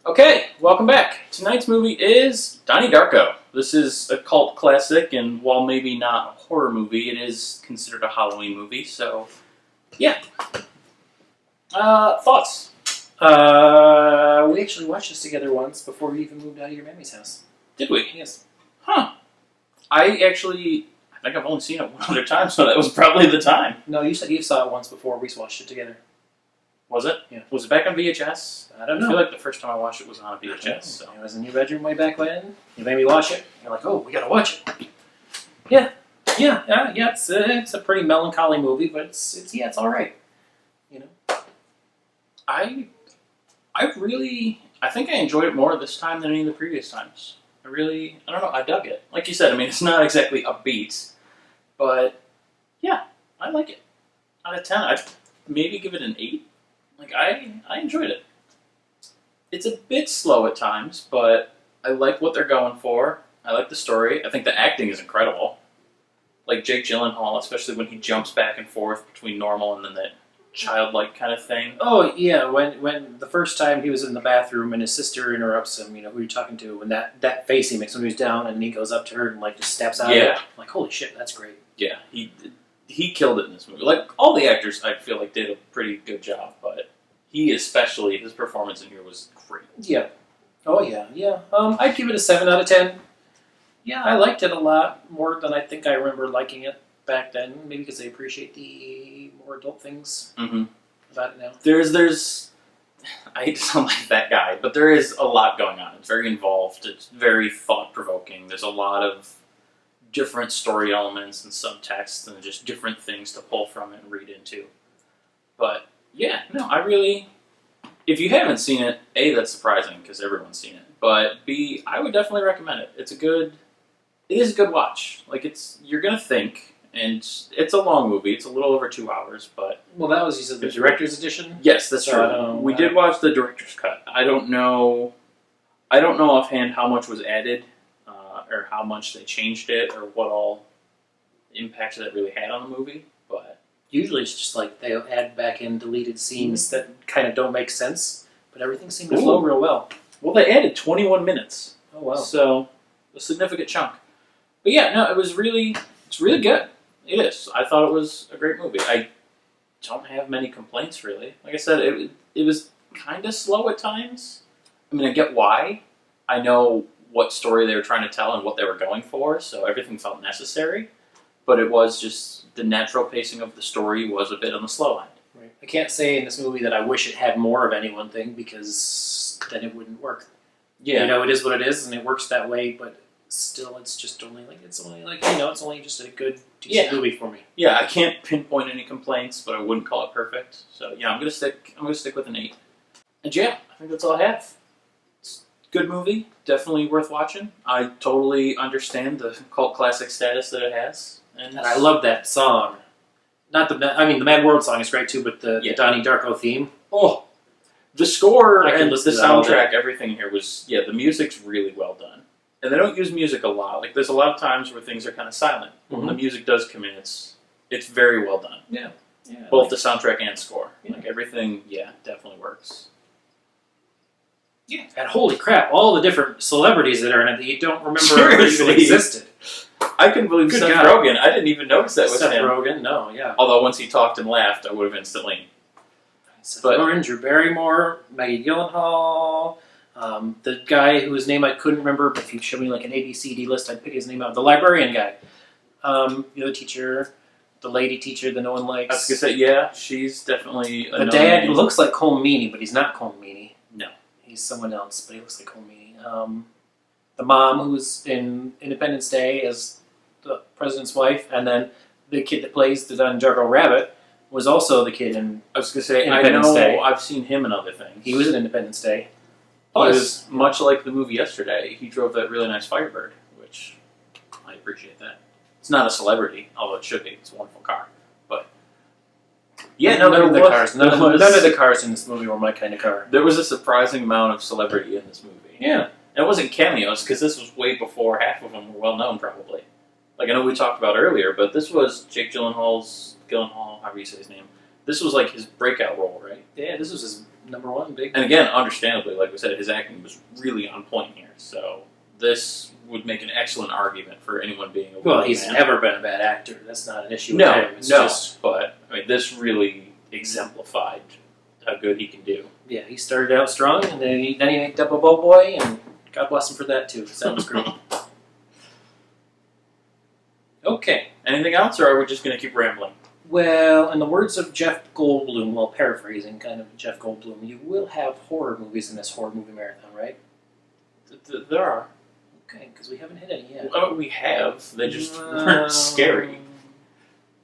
Okay, welcome back. Tonight's movie is Donnie Darko. This is a cult classic, and while maybe not a horror movie, it is considered a Halloween movie, so yeah. Thoughts? We actually watched this together once before we even moved out of your Mammy's house. Did we? Yes. Huh. I think I've only seen it one other time, so that was probably the time. No, you said you saw it once before we watched it together. Was it? Yeah. Was it back on VHS? I don't know. I feel like the first time I watched it was on a VHS. So. It was in your bedroom way back when. You made me watch it. You're like, oh, we gotta watch it. Yeah. It's a pretty melancholy movie, but it's all right. You know. I think I enjoyed it more this time than any of the previous times. I don't know, I dug it. Like you said, I mean, it's not exactly upbeat, but yeah, I like it. Out of 10, I'd maybe give it an 8. Like, I enjoyed it. It's a bit slow at times, but I like what they're going for. I like the story. I think the acting is incredible. Like Jake Gyllenhaal, especially when he jumps back and forth between normal and then that childlike kind of thing. Oh yeah, when the first time he was in the bathroom and his sister interrupts him, who you're talking to, when that face he makes when he's down and he goes up to her and like just steps out of it. Like, holy shit, that's great. Yeah, he killed it in this movie. Like all the actors, I feel like did a pretty good job, but he especially, his performance in here was great. Yeah. Oh yeah. I'd give it a 7 out of 10. Yeah, I liked it a lot more than I think I remember liking it back then. Maybe because I appreciate the more adult things about it now. There's I hate to sound like that guy, but there is a lot going on. It's very involved. It's very thought-provoking. There's a lot of different story elements and subtext and just different things to pull from it and read into. But yeah, no, if you haven't seen it, A, that's surprising because everyone's seen it. But B, I would definitely recommend it. It is a good watch. Like you're gonna think, and it's a long movie. It's a little over 2 hours, but well, that was, you said, the director's edition. Yes, that's true. We did watch the director's cut. I don't know offhand how much was added, or how much they changed it, or what all impact that really had on the movie. But usually, it's just like they'll add back in deleted scenes that kind of don't make sense, but everything seemed to flow real well. Well, they added 21 minutes. Oh wow! So a significant chunk. But yeah, no, it's really good. It is. I thought it was a great movie. I don't have many complaints, really. Like I said, it was kind of slow at times. I mean, I get why. I know what story they were trying to tell and what they were going for, so everything felt necessary. But it was just the natural pacing of the story was a bit on the slow end. Right. I can't say in this movie that I wish it had more of any one thing because then it wouldn't work. Yeah. It is what it is, and it works that way, but still, it's only just a good, decent movie for me. Yeah, I can't pinpoint any complaints, but I wouldn't call it perfect. So yeah, I'm gonna stick with an 8. And yeah, I think that's all I have. It's a good movie, definitely worth watching. I totally understand the cult classic status that it has, and I love that song. The Mad World song is great too, but the Donnie Darko theme. Oh, the score and the soundtrack, that everything here was the music's really well done. And they don't use music a lot. Like, there's a lot of times where things are kind of silent. But when the music does come in, it's very well done. Yeah. Both the soundtrack and score. Yeah. Like, everything, definitely works. Yeah. And holy crap, all the different celebrities that are in it that you don't remember even existed. I couldn't believe Seth Rogen. I didn't even notice that was him. Seth Rogen, no, yeah. Although once he talked and laughed, I would have instantly. Seth Rogen, Drew Barrymore, Maggie Gyllenhaal... the guy whose name I couldn't remember, but if you show me like an ABCD list, I'd pick his name out. The librarian guy. The other teacher, the lady teacher that no one likes. I was going to say, she's definitely the dad who looks like Colm Meaney, but he's not Colm Meaney. No. He's someone else, but he looks like Colm Meaney. The mom who's in Independence Day as the president's wife, and then the kid that plays the Donnie Darko Rabbit was also the kid in I was going to say, Independence Day. I've seen him in other things. He was in Independence Day. Plus, much like the movie yesterday, he drove that really nice Firebird, which I appreciate that. It's not a celebrity, although it should be. It's a wonderful car. But none of the cars in this movie were my kind of car. There was a surprising amount of celebrity in this movie. Yeah. And it wasn't cameos, because this was way before half of them were well known, probably. Like I know we talked about earlier, but this was Jake Gyllenhaal, however you say his name. This was like his breakout role, right? Yeah, this was his number one, big. And again, understandably, like we said, his acting was really on point here. So this would make an excellent argument for anyone being a Well, he's never been a bad actor. That's not an issue No, with him. It's no. just, But I mean, this really exemplified how good he can do. yeah, he started out strong, and then he made Double Bow Boy, and God bless him for that too. That was great. Okay. Anything else, or are we just going to keep rambling? Well, in the words of Jeff Goldblum, well, paraphrasing kind of Jeff Goldblum, you will have horror movies in this horror movie marathon, right? There are. Okay, because we haven't hit any yet. Well, we have. They just weren't scary.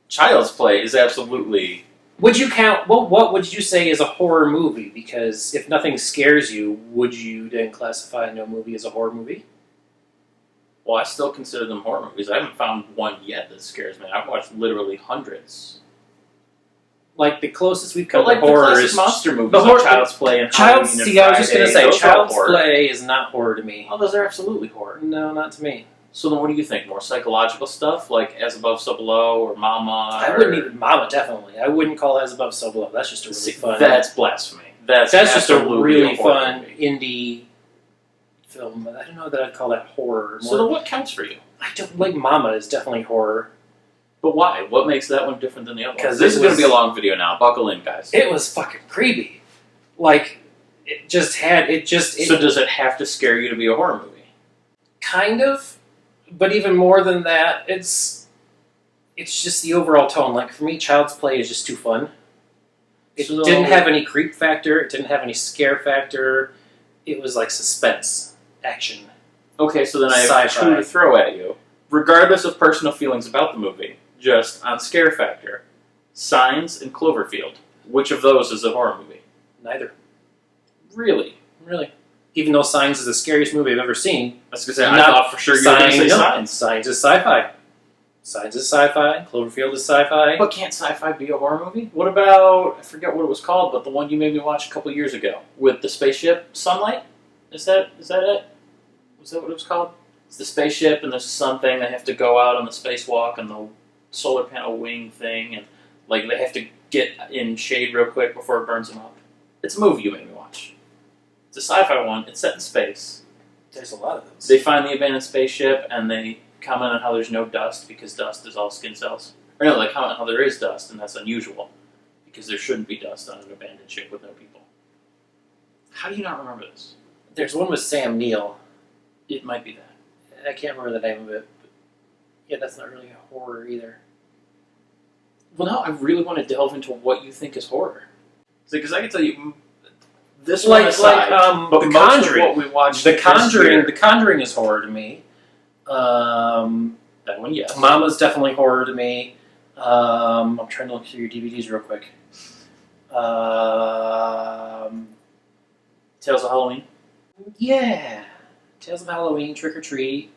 Child's Play is absolutely... Would you count... What would you say is a horror movie? Because if nothing scares you, would you then classify no movie as a horror movie? Well, I still consider them horror movies. I haven't found one yet that scares me. I've watched literally hundreds. Like, the closest we've come But like to horror the classic is... monster movies, the horror- like Child's Play and Child's... Halloween and See, I was just going to Friday, say, those are Child's horror. Play is not horror to me. Oh, those are absolutely horror. No, not to me. So then what do you think? More psychological stuff, like As Above, So Below, or Mama? I wouldn't even... Mama, definitely. I wouldn't call As Above, So Below. That's just a really See, fun... That's blasphemy. That's just a absolutely really horror fun movie. indie film. I don't know that I'd call that horror. So then what counts for you? I don't like Mama is definitely horror. But why? What makes that one different than the other one? 'Cause This it is going to was- be a long video now. Buckle in, guys. It was fucking creepy. Like, it just had, it So does it have to scare you to be a horror movie? kind of, but even more than that, it's just the overall tone. Like, for me, Child's Play is just too fun. It So- didn't have any creep factor. It didn't have any scare factor. It was like suspense, action. Okay, so then I have Sci-fi. two to throw at you. Regardless of personal feelings about the movie, just on scare factor. Signs and Cloverfield. Which of those is a horror movie? Neither. Really? Really. Even though Signs is the scariest movie I've ever seen. I was going to say, I thought for sure you were going to say Signs. Signs is sci-fi. Signs is sci-fi. Cloverfield is sci-fi. But can't sci-fi be a horror movie? What about, I forget what it was called, but the one you made me watch a couple years ago with the spaceship, Sunlight? Is that it? Was that what it was called? It's the spaceship and there's a sun thing. They have to go out on the spacewalk and the solar panel wing thing, and like they have to get in shade real quick before it burns them up. It's a movie you made me watch. It's a sci-fi one. It's set in space. There's a lot of those. They find the abandoned spaceship and they comment on how there's no dust because dust is all skin cells. Or no, they comment on how there is dust and that's unusual because there shouldn't be dust on an abandoned ship with no people. How do you not remember this? There's one with Sam Neill. It might be that. I can't remember the name of it. But yeah, that's not really a horror either. Well, now I really want to delve into what you think is horror. Because I can tell you, this Like- one aside, like, but The most Conjuring. of what we watched The this Conjuring. year- The Conjuring is horror to me. that one, yes. Mama's definitely horror to me. I'm trying to look through your DVDs real quick. Tales of Halloween. Yeah, Tales of Halloween, Trick or Treat.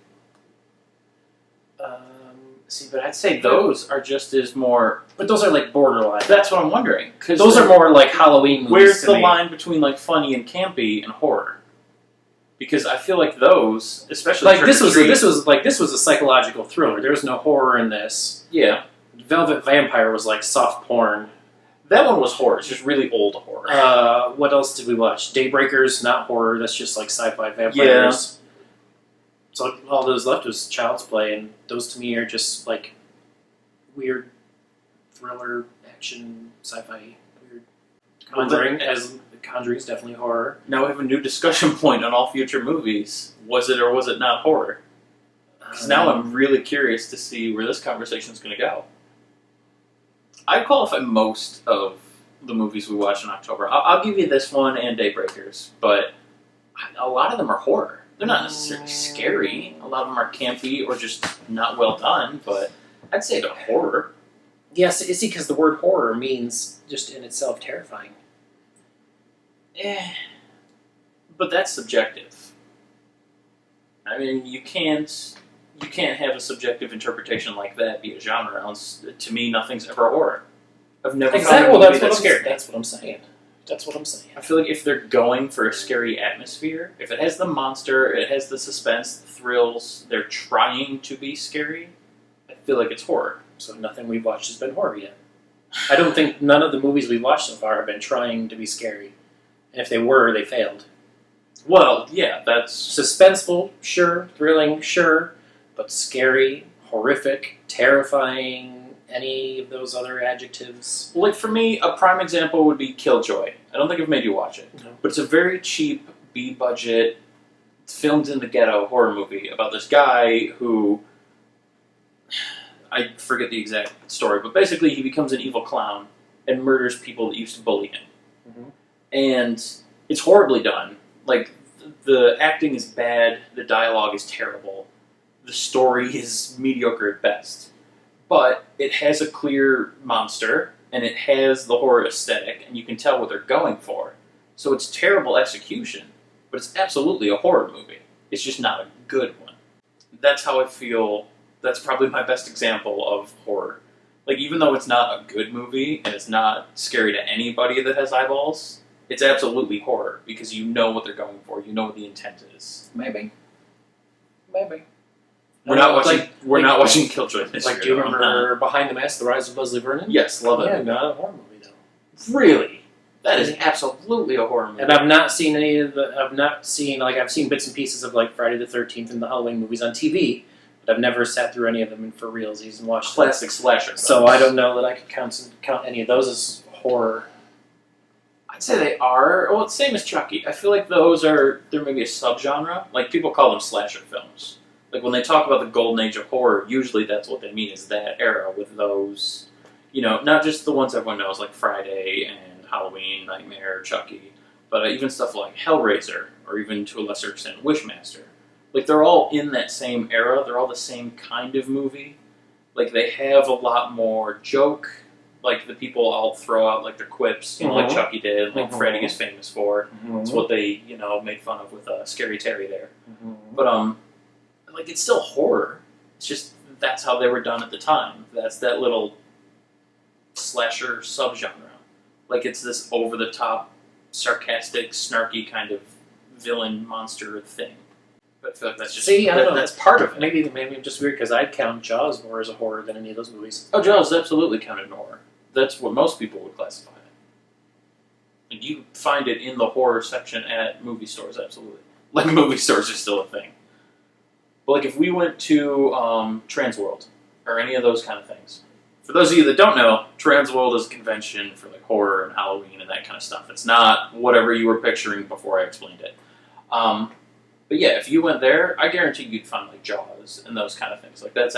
See, but I'd say those are just as more. But those are like borderline. That's what I'm wondering. Cause Those are more like Halloween movies. Where's to the me. line between like funny and campy and horror? Because I feel like those, especially Like Trick this or was Treat- this was a psychological thriller. There was no horror in this. yeah, Velvet Vampire was like soft porn. that one was horror. It's just really old horror. What else did we watch? Daybreakers, not horror. That's just like sci-fi vampires. So all those left was Child's Play, and those to me are just like weird thriller, action, sci-fi, weird. Conjuring's definitely horror. Now we have a new discussion point on all future movies. Was it or was it not horror? Because now I'm really curious to see where this conversation is going to go. I qualify most of the movies we watch in October. I'll give you this one and Daybreakers, but a lot of them are horror. They're not necessarily scary. A lot of them are campy or just not well done, but I'd say they're horror. Yes, see, because the word horror means just in itself terrifying. But that's subjective. I mean, you can't have a subjective interpretation like that be a genre. Else, to me, nothing's ever horror. I've never found a Well, movie that scared me. that's what I'm saying. That's what I'm saying. I feel like if they're going for a scary atmosphere, if it has the monster, it has the suspense, the thrills, they're trying to be scary, I feel like it's horror. So nothing we've watched has been horror yet. I don't think none of the movies we've watched so far have been trying to be scary. And if they were, they failed. Well, yeah, that's Suspenseful, sure. Thrilling, sure. But scary, horrific, terrifying, any of those other adjectives? like for me, a prime example would be Killjoy. I don't think I've made you watch it, No. but it's a very cheap B-budget, filmed in the ghetto horror movie about this guy who, I forget the exact story, but basically he becomes an evil clown and murders people that used to bully him. Mm-hmm. And it's horribly done. Like, the acting is bad, the dialogue is terrible, the story is mediocre at best. But it has a clear monster, and it has the horror aesthetic, and you can tell what they're going for. So it's terrible execution, but it's absolutely a horror movie. It's just not a good one. That's how I feel. That's probably my best example of horror. Like, even though it's not a good movie, and it's not scary to anybody that has eyeballs, it's absolutely horror, because you know what they're going for. You know what the intent is. Maybe. We're not watching Killjoy this year. Like, do you remember Behind the Mask, The Rise of Leslie Vernon? Yes, love it. Yeah, not a horror movie, though. Really? That is absolutely a horror movie. And I've not seen any of the... I've seen bits and pieces of, like, Friday the 13th and the Halloween movies on TV, but I've never sat through any of them for realsies and watched them. Classic slasher. So I don't know that I could count any of those as horror. I'd say they are. Well, it's the same as Chucky. I feel like they're maybe a subgenre. Like, people call them slasher films. Like, when they talk about the golden age of horror, usually that's what they mean, is that era with those, not just the ones everyone knows, like Friday and Halloween, Nightmare, Chucky, but even stuff like Hellraiser, or even to a lesser extent, Wishmaster. Like, they're all in that same era. They're all the same kind of movie. Like, they have a lot more joke. Like, the people all throw out, like, their quips, like Chucky did, like Freddy is famous for. It's what they, made fun of with Scary Terry there. But, like, it's still horror. It's just, that's how they were done at the time. That's that little slasher subgenre. Like, it's this over-the-top, sarcastic, snarky kind of villain monster thing. But I feel like that's just... See, I don't know. That's part of it. Maybe I'm just weird, because I'd count Jaws more as a horror than any of those movies. Oh, Jaws absolutely counted horror. That's what most people would classify it. And you find it in the horror section at movie stores, absolutely. Like, movie stores are still a thing. But, like, if we went to Transworld, or any of those kind of things. For those of you that don't know, Transworld is a convention for, like, horror and Halloween and that kind of stuff. It's not whatever you were picturing before I explained it. But yeah, if you went there, I guarantee you'd find, like, Jaws and those kind of things. Like, that's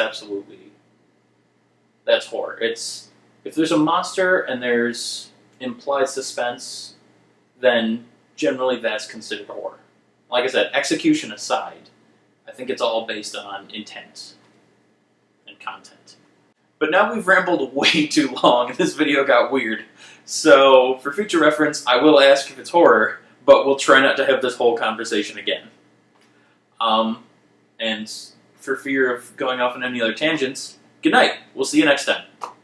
horror. It's, if there's a monster and there's implied suspense, then generally that's considered horror. Like I said, execution aside, I think it's all based on intent and content. But now we've rambled way too long and this video got weird. So, for future reference, I will ask if it's horror, but we'll try not to have this whole conversation again. And for fear of going off on any other tangents, good night. We'll see you next time.